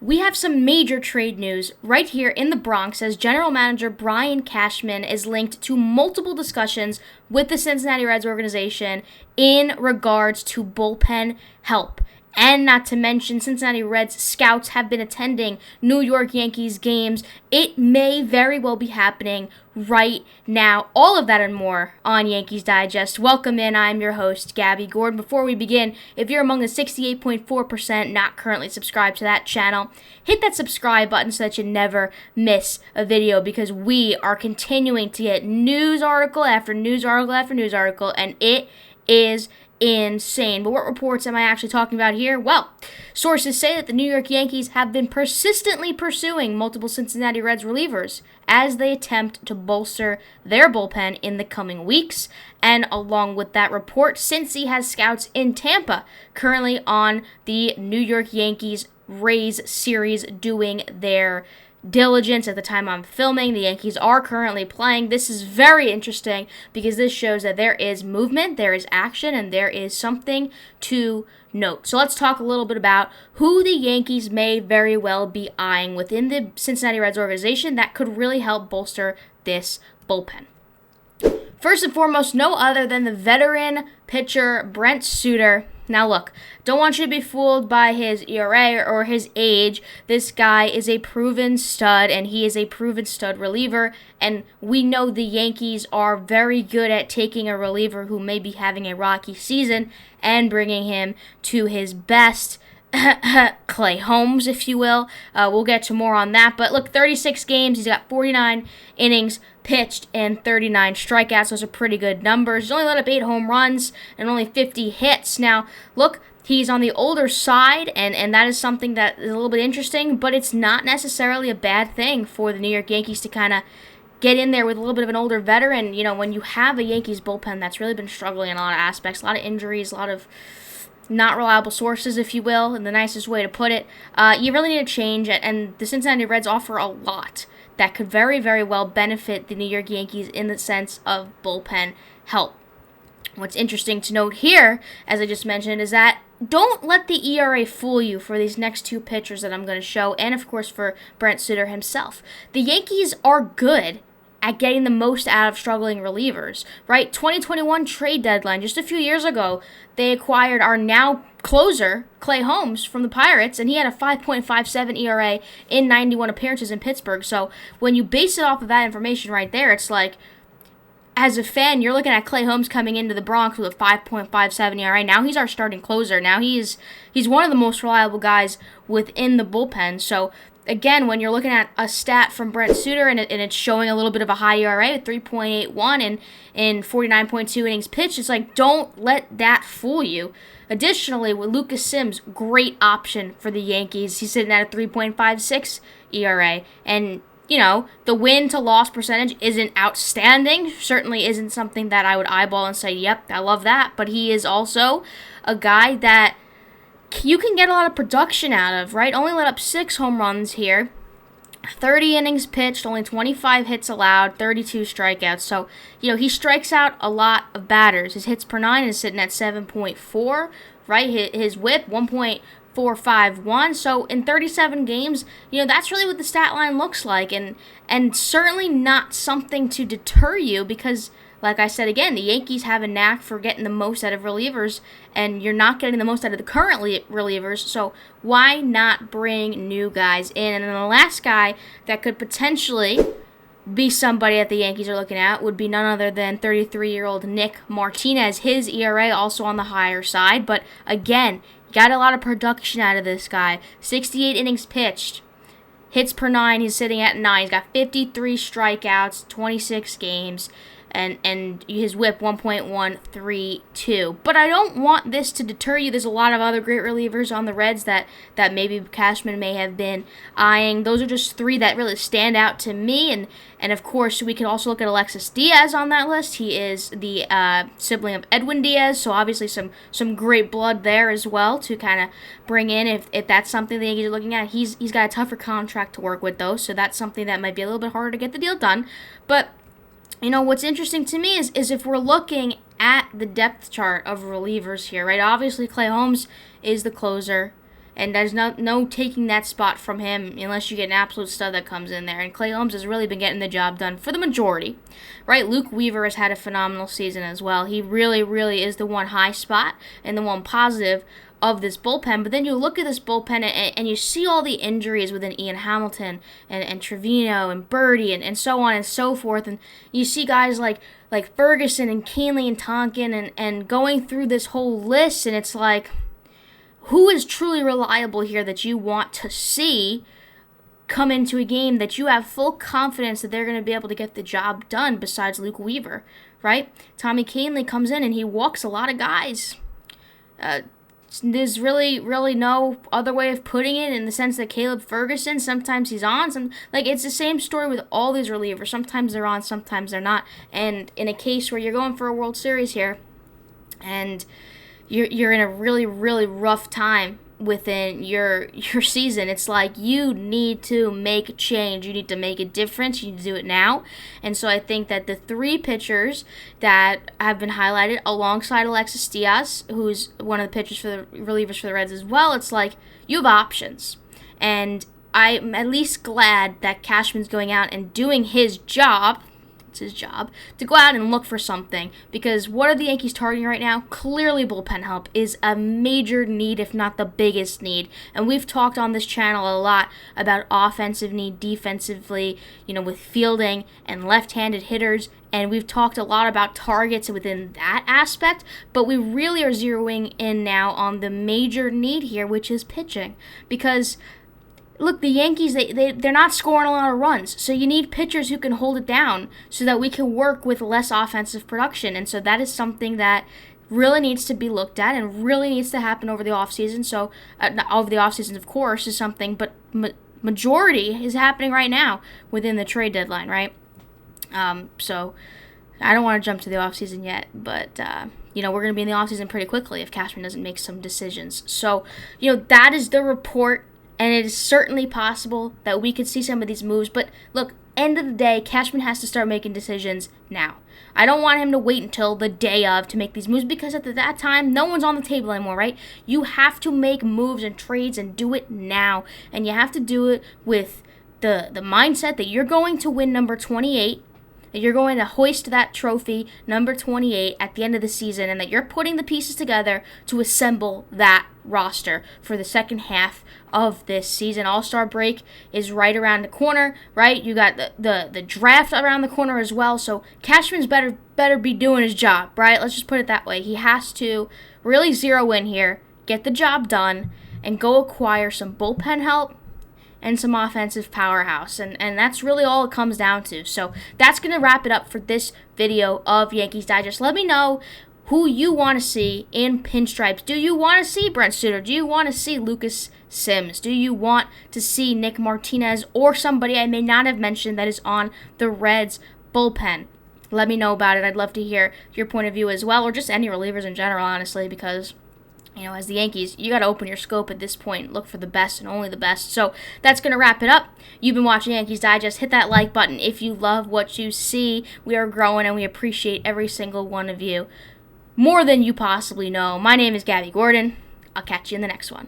We have some major trade news right here in the Bronx as general manager Brian Cashman is linked to multiple discussions with the Cincinnati Reds organization in regards to bullpen help. And not to mention, Cincinnati Reds scouts have been attending New York Yankees games. It may very well be happening right now. All of that and more on Yankees Digest. Welcome in. I'm your host, Gabby Gordon. Before we begin, if you're among the 68.4% not currently subscribed to that channel, hit that subscribe button so that you never miss a video, because we are continuing to get news article after news article after news article, and it is insane. But what reports am I actually talking about here? Well, sources say that the New York Yankees have been persistently pursuing multiple Cincinnati Reds relievers as they attempt to bolster their bullpen in the coming weeks. And along with that report, Cincy has scouts in Tampa currently on the New York Yankees Rays series doing their diligence at the time I'm filming. The Yankees are currently playing. This is very interesting because this shows that there is movement, there is action, and there is something to note. So let's talk a little bit about who the Yankees may very well be eyeing within the Cincinnati Reds organization that could really help bolster this bullpen. First and foremost, no other than the veteran pitcher Brent Suter. Now look, don't want you to be fooled by his ERA or his age. This guy is a proven stud, and he is a proven stud reliever, and we know the Yankees are very good at taking a reliever who may be having a rocky season and bringing him to his best. Clay Holmes, if you will. We'll get to more on that. But look, 36 games. He's got 49 innings pitched and 39 strikeouts. Those are pretty good numbers. He's only let up 8 home runs and only 50 hits. Now, look, he's on the older side, and that is something that is a little bit interesting, but it's not necessarily a bad thing for the New York Yankees to kind of get in there with a little bit of an older veteran. You know, when you have a Yankees bullpen that's really been struggling in a lot of aspects, a lot of injuries, a lot of not reliable sources, if you will, in the nicest way to put it, you really need a change, and the Cincinnati Reds offer a lot that could very, very well benefit the New York Yankees in the sense of bullpen help. What's interesting to note here, as I just mentioned, is that don't let the ERA fool you for these next two pitchers that I'm going to show, and of course for Brent Suter himself. The Yankees are good at getting the most out of struggling relievers, right? 2021 trade deadline, just a few years ago, they acquired our now closer, Clay Holmes, from the Pirates, and he had a 5.57 ERA in 91 appearances in Pittsburgh. So when you base it off of that information right there, it's like, as a fan, you're looking at Clay Holmes coming into the Bronx with a 5.57 ERA. Now he's our starting closer. Now he's one of the most reliable guys within the bullpen. So again, when you're looking at a stat from Brent Suter and it's showing a little bit of a high ERA with 3.81 and in 49.2 innings pitched, it's like, don't let that fool you. Additionally, with Lucas Sims, great option for the Yankees. He's sitting at a 3.56 ERA. And, you know, the win-to-loss percentage isn't outstanding. Certainly isn't something that I would eyeball and say, yep, I love that. But he is also a guy that you can get a lot of production out of, right? Only let up 6 home runs here. 30 innings pitched, only 25 hits allowed, 32 strikeouts. So, you know, he strikes out a lot of batters. His hits per 9 is sitting at 7.4, right? His whip, 1.451. So in 37 games, you know, that's really what the stat line looks like. And certainly not something to deter you because, like I said again, the Yankees have a knack for getting the most out of relievers, and you're not getting the most out of the current relievers, so why not bring new guys in? And then the last guy that could potentially be somebody that the Yankees are looking at would be none other than 33-year-old Nick Martinez. His ERA also on the higher side, but again, got a lot of production out of this guy. 68 innings pitched. Hits per 9, he's sitting at 9. He's got 53 strikeouts, 26 games. And his whip 1.132. But I don't want this to deter you. There's a lot of other great relievers on the Reds that maybe Cashman may have been eyeing. Those are just 3 that really stand out to me. And of course, we can also look at Alexis Diaz on that list. He is the sibling of Edwin Diaz, so obviously some great blood there as well to kind of bring in if that's something the Yankees are looking at. He's got a tougher contract to work with, though, so that's something that might be a little bit harder to get the deal done. But you know, what's interesting to me is if we're looking at the depth chart of relievers here, right? Obviously, Clay Holmes is the closer. And there's no taking that spot from him unless you get an absolute stud that comes in there. And Clay Holmes has really been getting the job done for the majority, right? Luke Weaver has had a phenomenal season as well. He really, really is the one high spot and the one positive of this bullpen. But then you look at this bullpen and you see all the injuries within Ian Hamilton and Trevino and Birdie and so on and so forth. And you see guys like Ferguson and Canley and Tonkin and going through this whole list, and it's like, who is truly reliable here that you want to see come into a game that you have full confidence that they're going to be able to get the job done besides Luke Weaver, right? Tommy Canley comes in and he walks a lot of guys. There's really, really no other way of putting it, in the sense that Caleb Ferguson, sometimes he's on. It's the same story with all these relievers. Sometimes they're on, sometimes they're not. And in a case where you're going for a World Series here, and you're in a really, really rough time within your season, it's like you need to make a change. You need to make a difference. You need to do it now. And so I think that the three pitchers that have been highlighted alongside Alexis Diaz, who's one of the pitchers for the relievers for the Reds as well, it's like you have options. And I'm at least glad that Cashman's going out and doing his job. His job to go out and look for something, because what are the Yankees targeting right now? Clearly bullpen help is a major need, if not the biggest need. And we've talked on this channel a lot about offensive need defensively, with fielding and left-handed hitters, and we've talked a lot about targets within that aspect, but we really are zeroing in now on the major need here, which is pitching. Because look, the Yankees, they're not scoring a lot of runs, so you need pitchers who can hold it down so that we can work with less offensive production. And so that is something that really needs to be looked at and really needs to happen over the offseason. So, over the offseason, of course, is something, but majority is happening right now within the trade deadline, right? So I don't want to jump to the offseason yet, but we're going to be in the offseason pretty quickly if Cashman doesn't make some decisions. So, that is the report. And it is certainly possible that we could see some of these moves. But look, end of the day, Cashman has to start making decisions now. I don't want him to wait until the day of to make these moves, because at that time, no one's on the table anymore, right? You have to make moves and trades and do it now. And you have to do it with the mindset that you're going to win number 28, that you're going to hoist that trophy, number 28, at the end of the season, and that you're putting the pieces together to assemble that roster for the second half of this season. All-Star break is right around the corner, right? You got the draft around the corner as well, so Cashman's better be doing his job, right? Let's just put it that way. He has to really zero in here, get the job done, and go acquire some bullpen help and some offensive powerhouse. And that's really all it comes down to. So that's going to wrap it up for this video of Yankees Digest. Let me know who you want to see in pinstripes. Do you want to see Brent Suter? Do you want to see Lucas Sims? Do you want to see Nick Martinez or somebody I may not have mentioned that is on the Reds bullpen? Let me know about it. I'd love to hear your point of view as well, or just any relievers in general, honestly, because as the Yankees, you got to open your scope at this point. Look for the best and only the best. So that's going to wrap it up. You've been watching Yankees Digest. Hit that like button if you love what you see. We are growing, and we appreciate every single one of you more than you possibly know. My name is Gabby Gordon. I'll catch you in the next one.